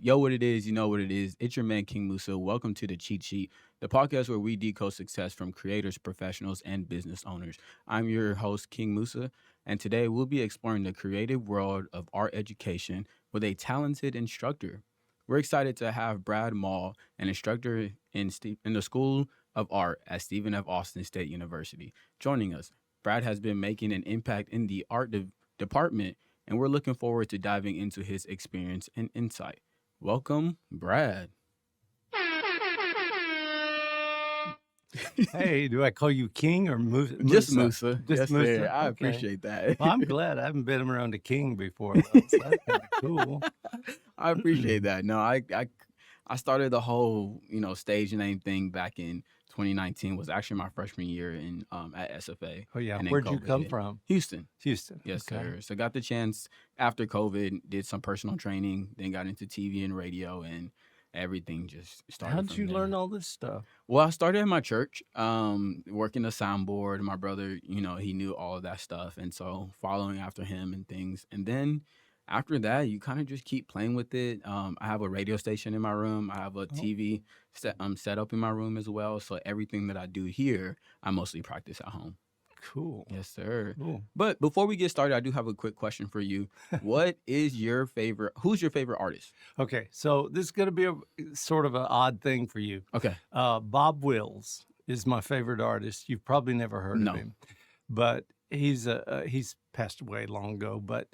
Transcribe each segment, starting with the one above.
Yo, what it is, you know what it is. It's your man, King Musa. Welcome to the Cheat Sheet, the podcast where we decode success from creators, professionals, and business owners. I'm your host, King Musa, and today we'll be exploring the creative world of art education with a talented instructor. We're excited to have Brad Maule, an instructor in the School of Art at Stephen F. Austin State University, joining us. Brad has been making an impact in the art department, and we're looking forward to diving into his experience and insight. Welcome, Brad. Hey, do I call you King or Just Musa? Musa. Just Yes, sir. Musa? I Okay. appreciate that. Well, I'm glad. I haven't been around a king before, though, so that's kind of cool. I appreciate that. No, I started the whole, stage name thing back in 2019. Was actually my freshman year in at SFA. Oh, yeah. And then Where'd you COVID come hit. from? Houston. Houston. Yes, Okay. sir. So got the chance after COVID, did some personal training, then got into TV and radio, and everything just started How did from you learn there. all this stuff? Well, I started in my church, working the soundboard. My brother, he knew all of that stuff, and so following after him and things. And then after that, you kind of just keep playing with it. I have a radio station in my room. I have a Oh, TV set up in my room as well. So everything that I do here, I mostly practice at home. cool. Yes, sir. Cool. But before we get started, I do have a quick question for you. What is your favorite? Who's your favorite artist? Okay, so this is going to be a sort of an odd thing for you. Okay. Bob Wills is my favorite artist. You've probably never heard of No. him, but he's passed away long ago. But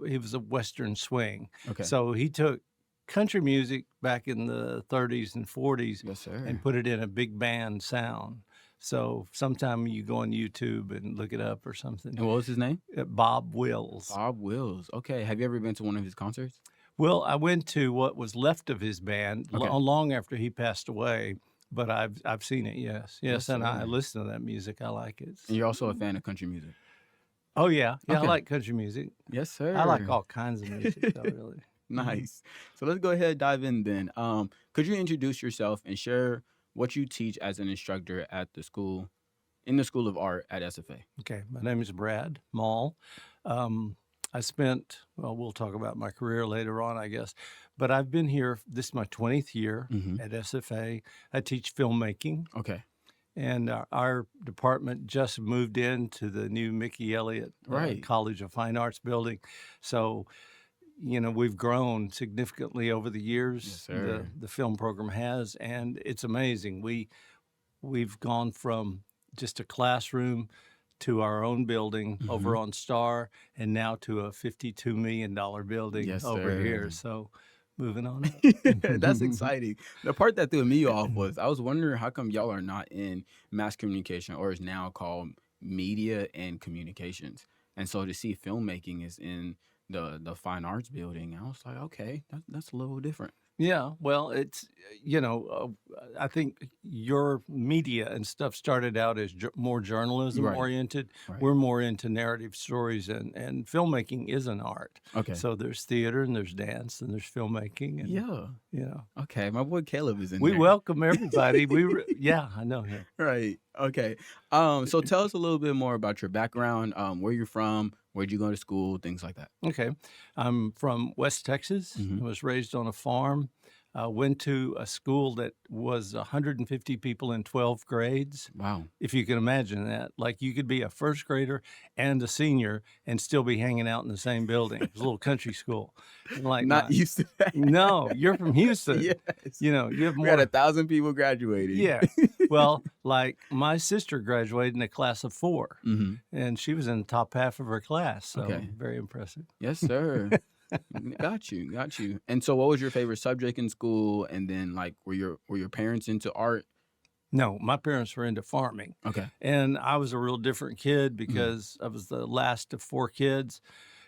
he was a Western swing, Okay. so he took country music back in the 30s and 40s Yes, sir. and put it in a big band sound. So sometime you go on YouTube and look it up or something. And what was his name? Bob Wills. Bob Wills. Okay. Have you ever been to one of his concerts? Well, I went to what was left of his band Okay. long after he passed away, but I've seen it. Yes, Yes, and I sir. listen to that music. I like it. And you're also a fan of country music. Oh yeah, I Okay. like country music. Yes, sir. I like all kinds of music, though, really. Nice. So let's go ahead and dive in then. Could you introduce yourself and share what you teach as an instructor at the school, in the School of Art at SFA? Okay, my name is Brad Maule. I spent, well, we'll talk about my career later on, I guess, but I've been here, this is my 20th year Mm-hmm. at SFA. I teach filmmaking, Okay. and our department just moved into the new Mickey Elliott Right. College of Fine Arts building. So, we've grown significantly over the years. Yes, sir. The film program has, and it's amazing. We've gone from just a classroom to our own building over Mm-hmm. on Star, and now to a $52 million building Yes, over here. sir. So moving on up. That's exciting. The part that threw me off was I was wondering how come y'all are not in mass communication, or is now called media and communications. And so to see filmmaking is in the fine arts building, I was like, okay, that's a little different. Yeah, well, it's, I think your media and stuff started out as more journalism Right. oriented. Right. We're more into narrative stories, and filmmaking is an art. Okay. So there's theater and there's dance and there's filmmaking. And, Yeah. Okay. My boy Caleb is in we there. welcome everybody. Yeah, I know him. Right. Okay. So tell us a little bit more about your background, where you're from, where'd you go to school, things like that. Okay. I'm from West Texas. Mhm. I was raised on a farm. Went to a school that was 150 people in 12 grades. Wow. If you can imagine that. Like you could be a first grader and a senior and still be hanging out in the same building. It was a little country school. And like Not used to that. no, you're from Houston. Yes. You have We had more. 1,000 people graduating. Yeah. Well, like my sister graduated in a class of 4, Mm-hmm. and she was in the top half of her class. So Okay. very impressive. Yes, sir. Got you. And so what was your favorite subject in school? And then like were your parents into art? No, my parents were into farming. Okay. And I was a real different kid because I was the last of 4 kids.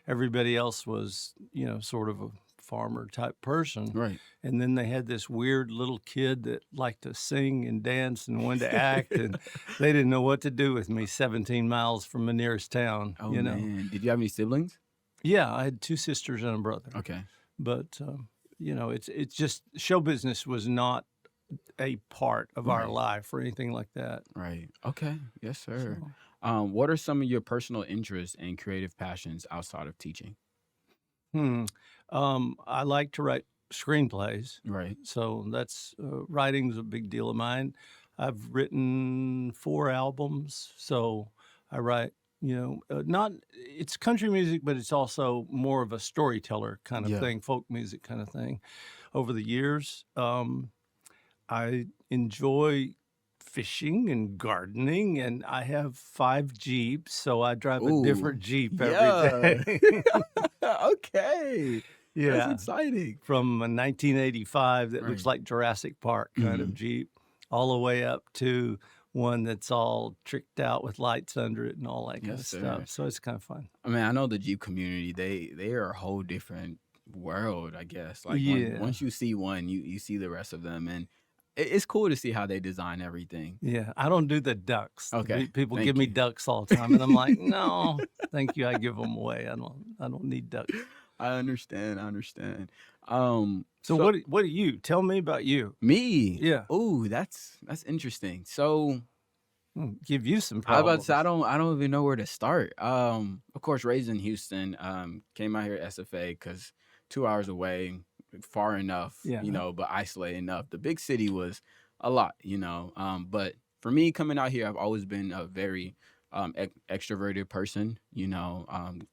Everybody else was, sort of a farmer type person. Right. And then they had this weird little kid that liked to sing and dance and wanted to act. And they didn't know what to do with me 17 miles from the nearest town, Oh man. Did you have any siblings? Yeah, I had 2 sisters and a brother. Okay. But, it's just show business was not a part of our Right. life or anything like that. Right. Okay. Yes, sir. So, What are some of your personal interests and creative passions outside of teaching? I like to write screenplays. Right. So that's writing's a big deal of mine. I've written 4 albums, so I write, not it's country music, but it's also more of a storyteller kind of Yeah. thing, folk music kind of thing. Over the years, I enjoy fishing and gardening, and I have 5 Jeeps, so I drive a Ooh. different Jeep every Yeah. day. Okay. That's Yeah, exciting. from a 1985 that looks Right. like Jurassic Park kind of Mhm. Jeep, all the way up to one that's all tricked out with lights under it and all that kind Yes, of sir. stuff. So it's kind of fun. I mean, I know the Jeep community, they are a whole different world, I guess. Like Yeah. once you see one, you see the rest of them, and it's cool to see how they design everything. Yeah. I don't do the ducks. Okay. People give Thank me you. ducks all the time, and I'm like, no, thank you. I give them away. I don't need ducks. I understand. I understand. So So what do you tell me about you? me, Yeah. oh, that's interesting. So Give you some I was about to say problems. I don't even know where to start. Of course, raised in Houston, came out here at SFA because 2 hours away, far enough, Yeah. but isolated enough. The big city was a lot, but for me coming out here, I've always been a very extroverted person.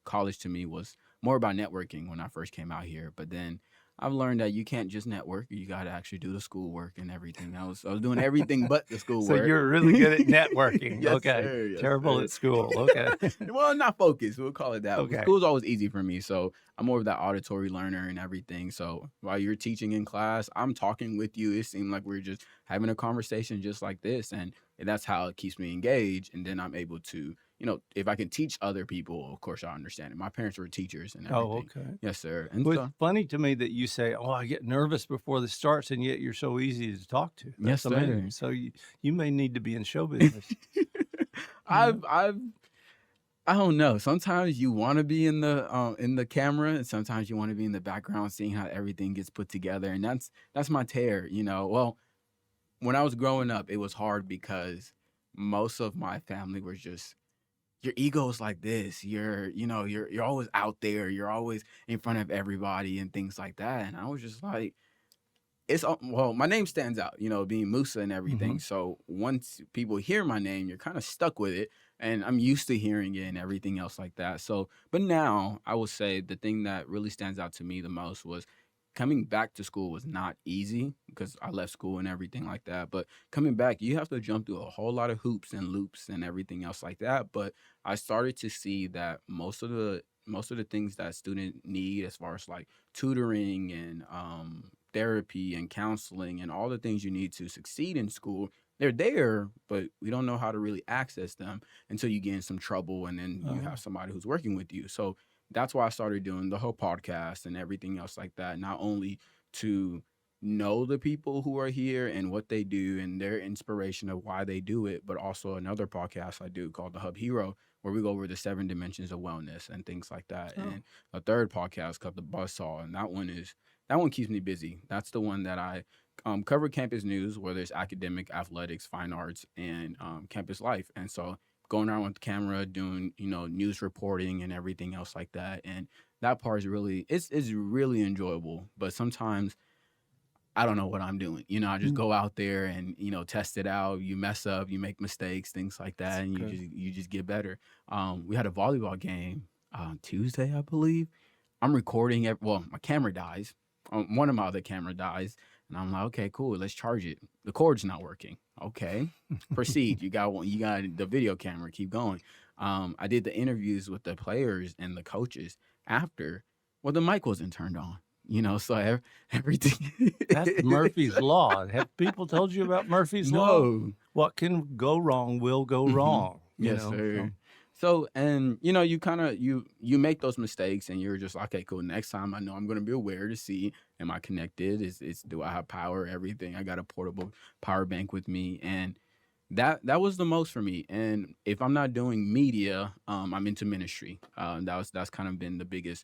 College to me was more about networking when I first came out here, but then I've learned that you can't just network. You got to actually do the schoolwork and everything. I was doing everything but the So schoolwork. you're really good at networking. Yes, Okay. sir. Yes, Terrible sir. at school. Okay. Well, not focused. We'll call it that. Okay. School's always easy for me, so I'm more of that auditory learner and everything. So while you're teaching in class, I'm talking with you. It seemed like we're just having a conversation just like this, and that's how it keeps me engaged. And then I'm able to, if I can teach other people, of course I understand it. My parents were teachers and Oh, everything. okay. Yes, sir. And Well, it's so, funny to me that you say, "Oh, I get nervous before this starts," and yet you're so easy to talk to. yes, That's amazing. sir. So you may need to be in show business. Yeah. I've I don't know. Sometimes you want to be in the camera, and sometimes you want to be in the background, seeing how everything gets put together. And that's my tear. Well, when I was growing up, it was hard because most of my family was just your ego is like this. You're always out there. You're always in front of everybody and things like that. And I was just like, well, my name stands out, being Musa and everything. Mhm. So once people hear my name, you're kind of stuck with it, and I'm used to hearing it and everything else like that. So, but now I will say the thing that really stands out to me the most was coming back to school was not easy because I left school and everything like that. But coming back, you have to jump through a whole lot of hoops and loops and everything else like that. But I started to see that most of the things that students need as far as like tutoring and therapy and counseling and all the things you need to succeed in school, they're there, but we don't know how to really access them until you get in some trouble and then you Oh. have somebody who's working with you. So that's why I started doing the whole podcast and everything else like that, not only to know the people who are here and what they do and their inspiration of why they do it, but also another podcast I do called The Hub Hero, where we go over the 7 dimensions of wellness and things like that. Oh. And a third podcast called The Buzzsaw, and that one keeps me busy. That's the one that I cover campus news, whether it's academic, athletics, fine arts, and campus life. And so going around with the camera, doing news reporting and everything else like that. And that part is it's really enjoyable. But sometimes I don't know what I'm doing. I just Mm. go out there and test it out. You mess up, you make mistakes, things like that, and Okay. you just get better. We had a volleyball game Tuesday, I believe. I'm recording. Well, my camera dies. One of my other camera dies, and I'm like, okay, cool. Let's charge it. The cord's not working. Okay, proceed. You got one. You got the video camera. Keep going. I did the interviews with the players and the coaches after. Well, the mic wasn't turned on. So everything. That's Murphy's Law. Have people told you about Murphy's Law? No. What can go wrong will go Hmm. wrong, Yes, sir. So, and you kind of you make those mistakes, and you're just like, okay, cool. Next time, I know I'm gonna be aware to see, am I connected? Is do I have power? Everything. I got a portable power bank with me, and that was the most for me. And if I'm not doing media, I'm into ministry. That's kind of been the biggest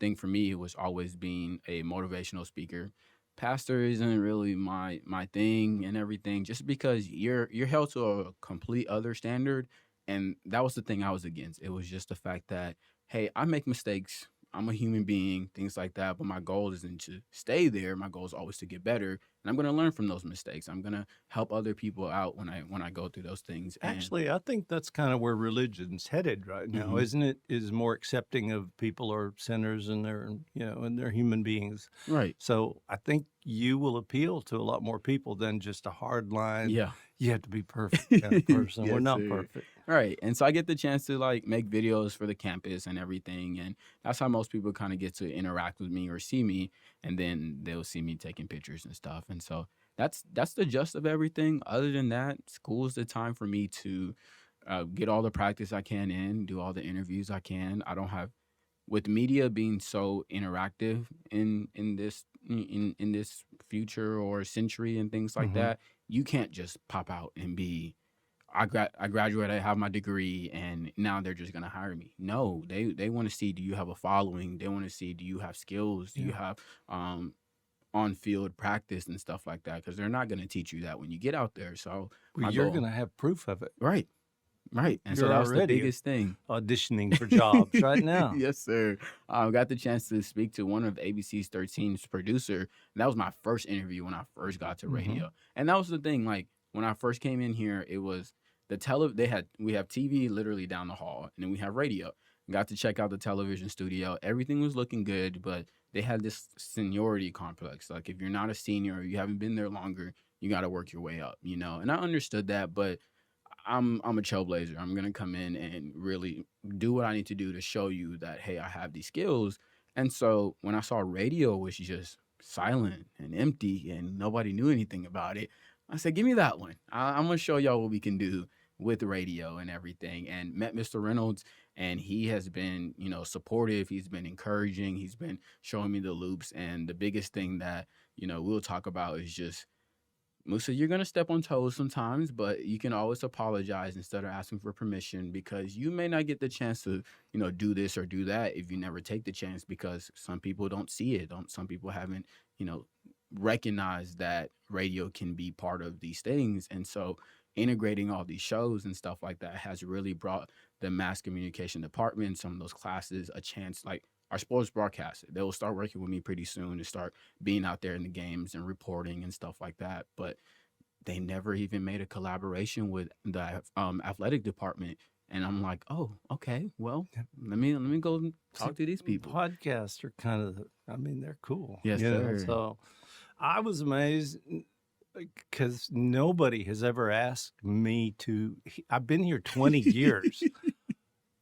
thing for me. It was always being a motivational speaker. Pastor isn't really my thing and everything, just because you're held to a complete other standard, and that was the thing I was against. It was just the fact that, hey, I make mistakes. I'm a human being, things like that. But my goal isn't to stay there. My goal is always to get better, and I'm gonna learn from those mistakes. I'm gonna help other people out when I go through those things. And Actually, I think that's kind of where religion's headed right now, hmm isn't it? Is more accepting of people are sinners and they're, and they're human beings. right, So I think you will appeal to a lot more people than just a hard line, yeah. you have to be perfect kind of person. We're Yes, not sir. perfect. Right. And so I get the chance to like make videos for the campus and everything. And that's how most people kind of get to interact with me or see me. And then they'll see me taking pictures and stuff. And so that's the gist of everything. Other than that, school is the time for me to get all the practice I can in, do all the interviews I can. I don't have with media being so interactive in this future or century and things like Hmm. that, you can't just pop out and be I graduated, I have my degree, and now they're just gonna hire me. No, they want to see, do you have a following? They want to see, do you have skills? Do you Yeah. have on field practice and stuff like that? Because they're not gonna teach you that when you get out there. So Well, my you're goal, going to have proof of it. right, right, and so You're that was the already biggest thing. auditioning for jobs right now. Yes, sir. Got the chance to speak to one of ABC's 13's producer. And that was my first interview when I first got to Hmm. radio. And that was the thing. Like when I first came in here, it was we have TV literally down the hall, and then we have radio. Got to check out the television studio. Everything was looking good, but they had this seniority complex. Like if you're not a senior or you haven't been there longer, you got to work your way up, you know. And I understood that, but I'm a trailblazer. I'm gonna come in and really do what I need to do to show you that hey, I have these skills. And so when I saw radio was just silent and empty and nobody knew anything about it, I said, "Give me that one. I'm gonna show y'all what we can do with radio and everything." And met Mr. Reynolds, and he has been supportive. He's been encouraging. He's been showing me the loops. And the biggest thing that we'll talk about is just Musa, you're gonna step on toes sometimes, but you can always apologize instead of asking for permission because you may not get the chance to, do this or do that if you never take the chance because some people don't see it. Some people haven't, you know, recognized that radio can be part of these things. And so integrating all these shows and stuff like that has really brought the mass communication department, some of those classes, a chance like our sports broadcaster. They will start working with me pretty soon to start being out there in the games and reporting and stuff like that. But they never even made a collaboration with the athletic department. And I'm like, oh, okay, well, let me go and See, talk to these people. podcasts are kind of, I mean, they're cool, Yes, sir. So I was amazed because nobody has ever asked me to. I've been here 20 years,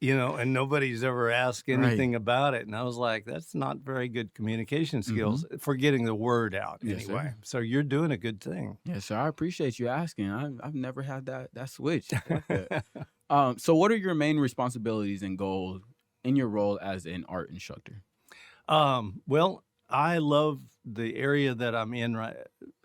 and nobody's ever asked Right. anything about it. And I was like, that's not very good communication hmm skills for getting the word out Yes, anyway. sir. So you're doing a good thing. Yes, sir. I appreciate you asking. I've never had that switch. I like that. So what are your main responsibilities and goals in your role as an art instructor? Well, I love the area that I'm in right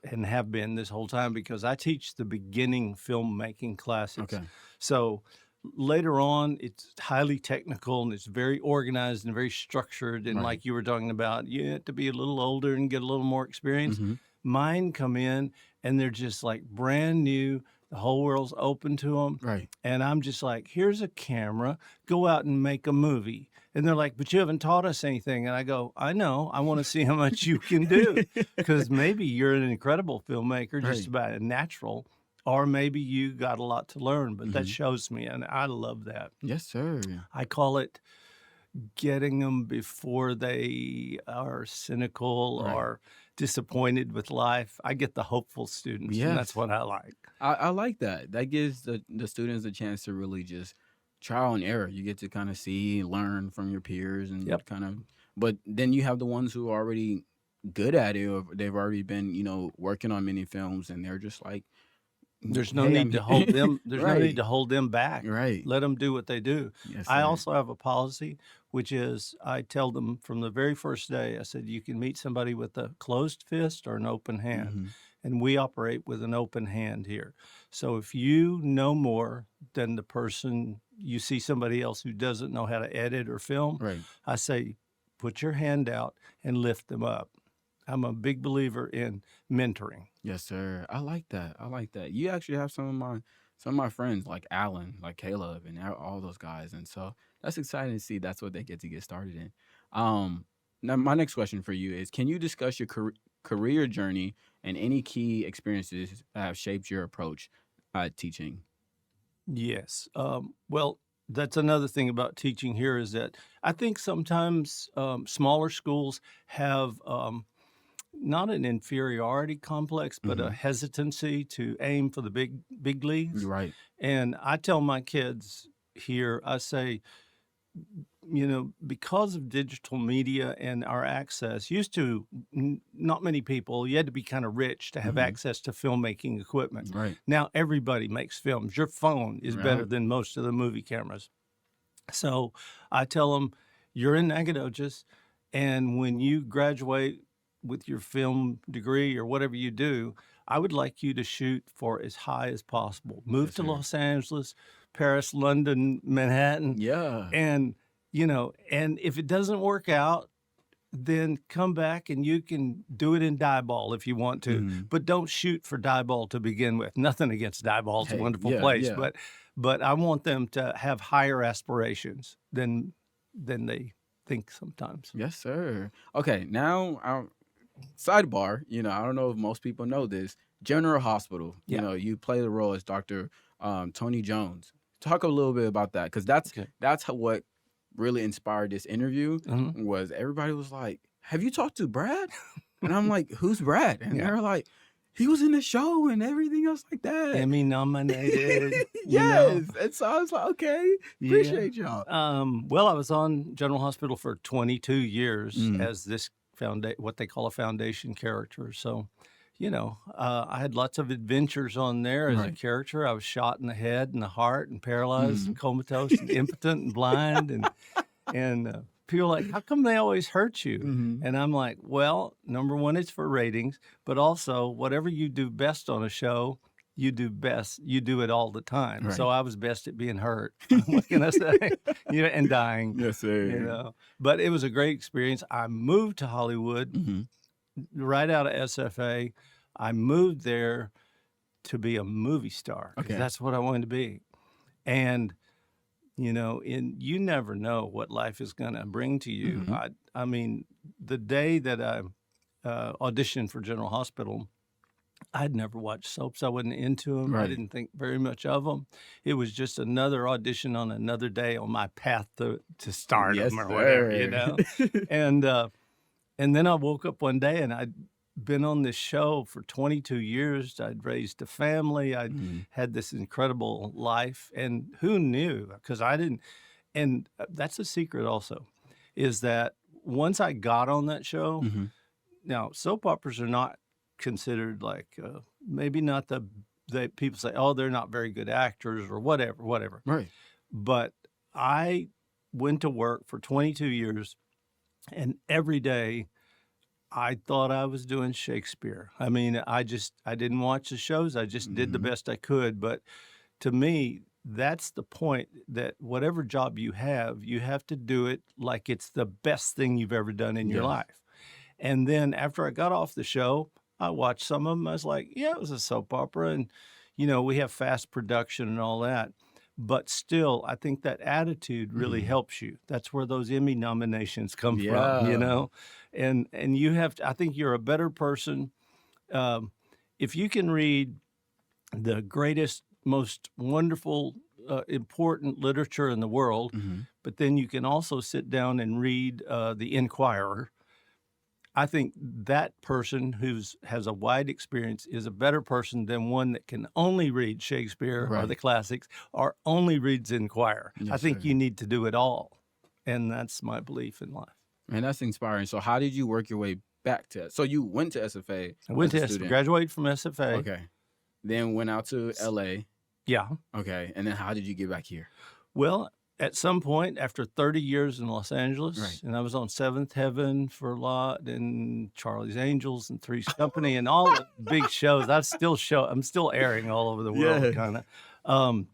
and have been this whole time because I teach the beginning filmmaking classes. Okay. So later on, it's highly technical and it's very organized and very structured. And Right. like you were talking about, you have to be a little older and get a little more experience. hmm Mine come in and they're just like brand new. The whole world's open to them. Right. And I'm just like, here's a camera, go out and make a movie. And they're like, but you haven't taught us anything. And I go, I know, I want to see how much you can do because maybe you're an incredible filmmaker, just Right. about a natural, or maybe you got a lot to learn, but that hmm shows me. And I love that. Yes, sir. I call it getting them before they are cynical Right. or disappointed with life. I get the hopeful students, and that's Yes. what I like. I like that. That gives the students a chance to really just trial and error. You get to kind of see, learn from your peers and Yep. kind of, but then you have the ones who are already good at it or they've already been, working on many films and they're just like, There's no hey, I'm need to hold here. them there's no need Right. to hold them back. Right. Let them do what they do. Yes, I sir. also have a policy, which is I tell them from the very first day, I said, you can meet somebody with a closed fist or an open hand. hmm And we operate with an open hand here. So if you know more than the person, you see somebody else who doesn't know how to edit or film, Right. I say, put your hand out and lift them up. I'm a big believer in mentoring. Yes, sir. I like that. I like that. You actually have some of my friends like Alan, like Caleb, and all those guys, and so that's exciting to see. That's what they get to get started in. Now my next question for you is: can you discuss your career journey and any key experiences that have shaped your approach teaching? Yes. Well, that's another thing about teaching here is that I think sometimes smaller schools have not an inferiority complex, but a Hmm. hesitancy to aim for the big leagues. Right. And I tell my kids here, I say, because of digital media and our access, used to not many people, you had to be kind of rich to have Hmm. access to filmmaking equipment. Right. Now everybody makes films. Your phone is better Right. than most of the movie cameras. So I tell them, you're in Nacogdoches, and when you graduate with your film degree or whatever you do, I would like you to shoot for as high as possible. Move Yes, to sir. Los Angeles, Paris, London, Manhattan, Yeah. and and if it doesn't work out, then come back and you can do it in Dieball if you want to, Hmm. but don't shoot for Dieball to begin with. Nothing against Dieball; it's a Hey. wonderful Yeah. place, Yeah. but I want them to have higher aspirations than they think sometimes. Yes, sir. Okay. Now, sidebar. I don't know if most people know this. General Hospital. Yeah. You play the role as Doctor Tony Jones. Talk a little bit about that, because that's Okay. what really inspired this interview. Mhm. Was everybody was like, "Have you talked to Brad?" And I'm like, "Who's Brad?" And Yeah. they're like, "He was in the show and everything else like that." Emmy nominated, Yes. And so I was like, "Okay, Yeah. appreciate y'all." Well, I was on General Hospital for 22 years Mm, as this what they call a foundation character. So, I had lots of adventures on there as a right. character. I was shot in the head and the heart and paralyzed and Mm. comatose and impotent and blind and people are like, how come they always hurt you? Mhm. And I'm like, well, number one, it's for ratings, but also whatever you do best on a show, you do best. You do it all the time. So Right. I was best at being hurt. What can I say? And dying. Yes, sir. But it was a great experience. I moved to Hollywood Mhm. right out of SFA. I moved there to be a movie star because Okay. that's what I wanted to be. And you never know what life is going to bring to you. Mhm. I mean, the day that I auditioned for General Hospital, I'd never watched soaps. I wasn't into them. I Right. didn't think very much of them. It was just another audition on another day on my path to Yes, stardom or whatever, sir. And and then I woke up one day and I'd been on this show for 22 years. I'd raised a family. I'd Mhm. had this incredible life. And who knew? Because I didn't. And that's a secret also, is that once I got on that show, Mhm. now soap operas are not considered like maybe not the people say, oh, they're not very good actors or whatever. Right. But I went to work for 22 years, and every day I thought I was doing Shakespeare. I mean, I didn't watch the shows. I just did the Mhm. best I could. But to me, that's the point, that whatever job you have to do it like it's the best thing you've ever done in your Yes. life. And then after I got off the show, I watched some of them. I was like, yeah, it was a soap opera. And, we have fast production and all that. But still, I think that attitude really Mhm. helps you. That's where those Emmy nominations come from. Yeah. And you have to, I think you're a better person. Um, if you can read the greatest, most wonderful, important literature in the world, Mhm. but then you can also sit down and read the Inquirer. I think that person has a wide experience is a better person than one that can only read Shakespeare or the Right. classics or only reads Inquirer. I Yes, think sir. you need to do it all, and that's my belief in life. Man, that's inspiring. So how did you work your way back to so you went to SFA I went as a to student. graduated from SFA. Okay. Then went out to LA. Yeah. Okay. And then how did you get back here? Well, at some point after 30 years in Los Right. Angeles, and I was on Seventh Heaven for a lot, and Charlie's Angels and Three's Company and all the big shows. I'm still airing all over the world, Yes. kind of.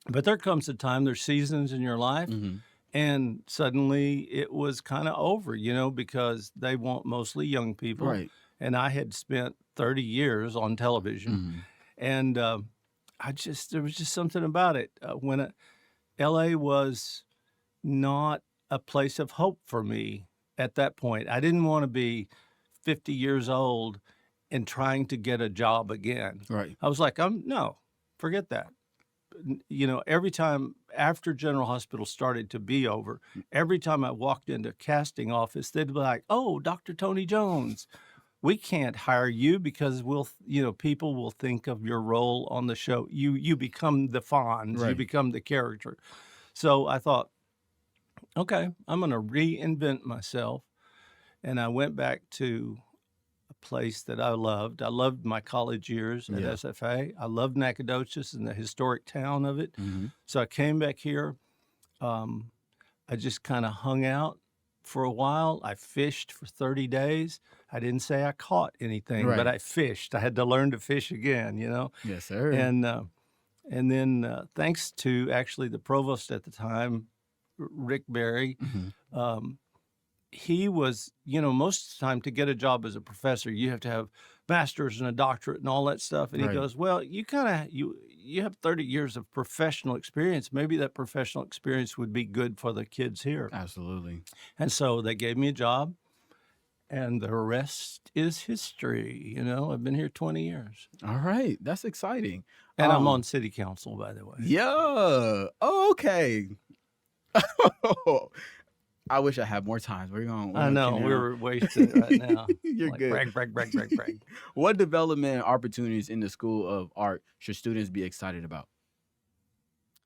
But there comes a time, there's seasons in your life, Mhm. and suddenly it was kind of over, because they want mostly young people, Right. and I had spent 30 years on television, Mhm. and there was just something about it when LA was not a place of hope for me. at that point. I didn't want to be 50 years old and trying to get a job again. Right. I was like, no, forget that. Every time after General Hospital started to be over, every time I walked into a casting office, they'd be like, "Oh, Dr. Tony Jones, we can't hire you because people will think of your role on the show. You become the Fonz, you Right. become the character." So I thought, okay, I'm going to reinvent myself. And I went back to a place that I loved. I loved my college years at Yeah. SFA. I loved Nacogdoches and the historic town of it. Mm-hmm. So I came back here. Um, I just kind of hung out for a while. I fished for 30 days. I didn't say I caught anything, but Right. I fished. I had to learn to fish again, Yes, sir. And and then thanks to actually the provost at the time, Rick Berry, Mm-hmm. he was, most of the time to get a job as a professor, you have to have master's and a doctorate and all that stuff. And he Right. goes, well, you have 30 years of professional experience. Maybe that professional experience would be good for the kids here. Absolutely. And so they gave me a job, and the rest is history. I've been here 20 years. All right. That's exciting. And I'm on city council, by the way. Yeah. Oh, okay. I wish I had more time. I know, we're wasting it right now. You're Like, good. brag. What development opportunities in the School of Art should students be excited about?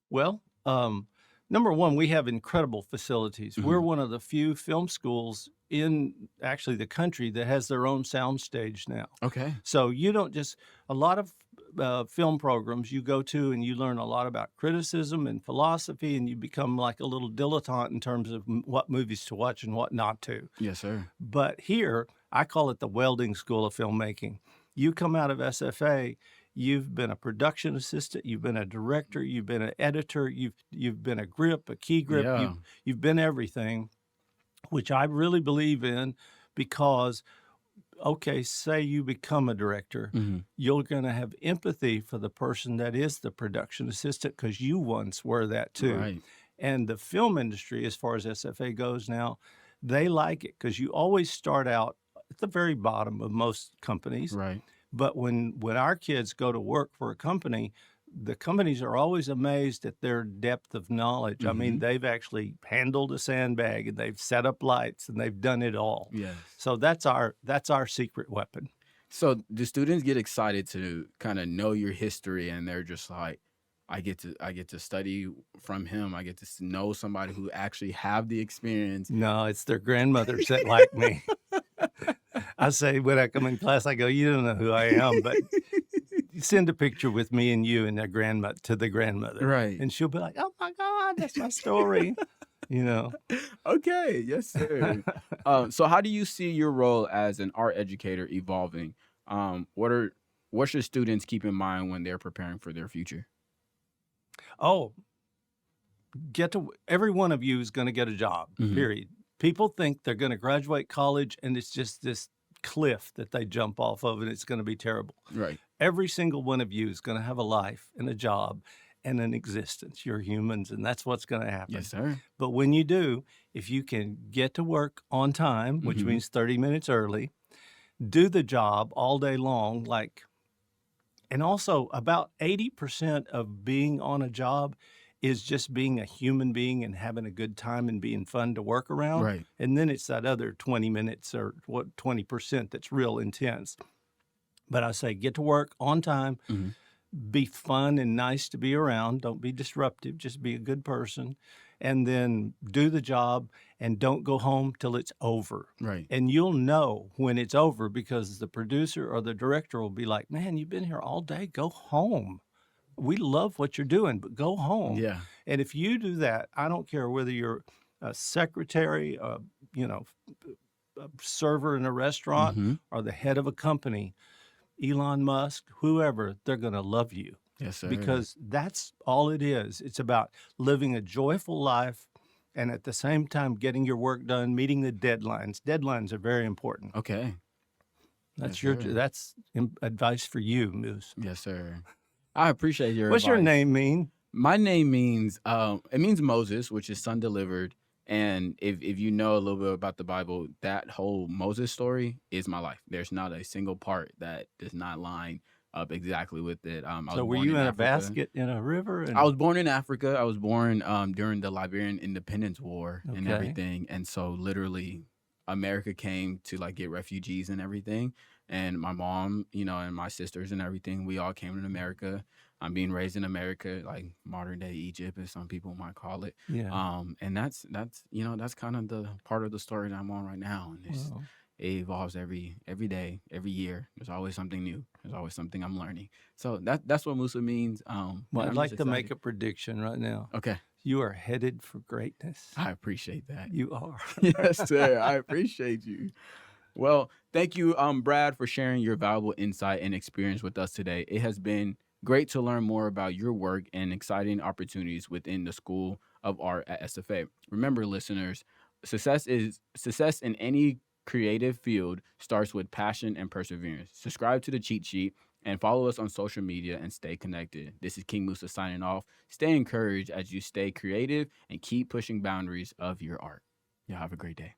Well, number one, we have incredible facilities. We're Mhm. one of the few film schools in actually the country that has their own soundstage now. Okay. So you don't just, a lot of film programs you go to and you learn a lot about criticism and philosophy, and you become like a little dilettante in terms of what movies to watch and what not to. Yes, sir. But here, I call it the welding school of filmmaking. You come out of SFA, you've been a production assistant, you've been a director, you've been an editor, you've been a grip, a key grip, Yeah. you've been everything, which I really believe in, because okay, say you become a director, Mhm. you're going to have empathy for the person that is the production assistant because you once were that too. Right. And the film industry, as far as SFA goes now, they like it because you always start out at the very bottom of most companies. Right. But when our kids go to work for a company, the companies are always amazed at their depth of knowledge. I mean, Mhm. they've actually handled a sandbag and they've set up lights and they've done it all. Yes. So that's our secret weapon. So do students get excited to kind of know your history, and they're just like, I get to study from him. I get to know somebody who actually have the experience. No, it's their grandmothers that like me. I say when I come in class, I go, you don't know who I am, but send a picture with me and you and their grandma to the grandmother. Right. And she'll be like, oh my God, that's my story. Okay. Yes, sir. So how do you see your role as an art educator evolving? What should students keep in mind when they're preparing for their future? Oh, every one of you is going to get a job, Mhm. period. People think they're going to graduate college and it's just this cliff that they jump off of and it's going to be terrible. Right. Every single one of you is going to have a life and a job and an existence. You're humans, and that's what's going to happen. Yes, sir. But when you do, if you can get to work on time, which Mhm. means 30 minutes early, do the job all day long, and also about 80% of being on a job is just being a human being and having a good time and being fun to work around. Right. And then it's that other 20 minutes or 20% that's real intense. But I say get to work on time, Mhm. be fun and nice to be around. Don't be disruptive, just be a good person. And then do the job and don't go home till it's over. Right. And you'll know when it's over because the producer or the director will be like, man, you've been here all day. Go home. We love what you're doing, but go home. Yeah. And if you do that, I don't care whether you're a secretary, a server in a restaurant, Mhm. or the head of a company, Elon Musk, whoever, they're going to love you Yes, sir. because that's all it is. It's about living a joyful life and at the same time getting your work done, meeting the deadlines. Deadlines are very important. Okay. That's Yes, sir. that's advice for you, Moose. Yes, sir. I appreciate your What's your advice. name mean? My name means it means Moses, which is son delivered, And if you know a little bit about the Bible, that whole Moses story is my life. There's not a single part that does not line up exactly with it. I was So were born you in in a Africa. basket in a river? I And was born in Africa. I was born during the Liberian Independence War and okay, everything. And so literally America came to like get refugees and everything. And my mom, and my sisters and everything, we all came to America. I'm being raised in America, like modern day Egypt, as some people might call it. yeah. And that's kind of the part of the story that I'm on right now. And Well, it evolves every day, every year. There's always something new. There's always something I'm learning. So that's what Musa means. well, And I'd I'm just like to make excited. a prediction right now. Okay. You are headed for greatness. I appreciate that. You are. Yes, sir. I appreciate you. Well, thank you, Brad, for sharing your valuable insight and experience with us today. It has been great to learn more about your work and exciting opportunities within the School of Art at SFA. Remember, listeners, success in any creative field starts with passion and perseverance. Subscribe to the cheat sheet and follow us on social media and stay connected. This is King Musa signing off. Stay encouraged as you stay creative and keep pushing boundaries of your art. Y'all have a great day.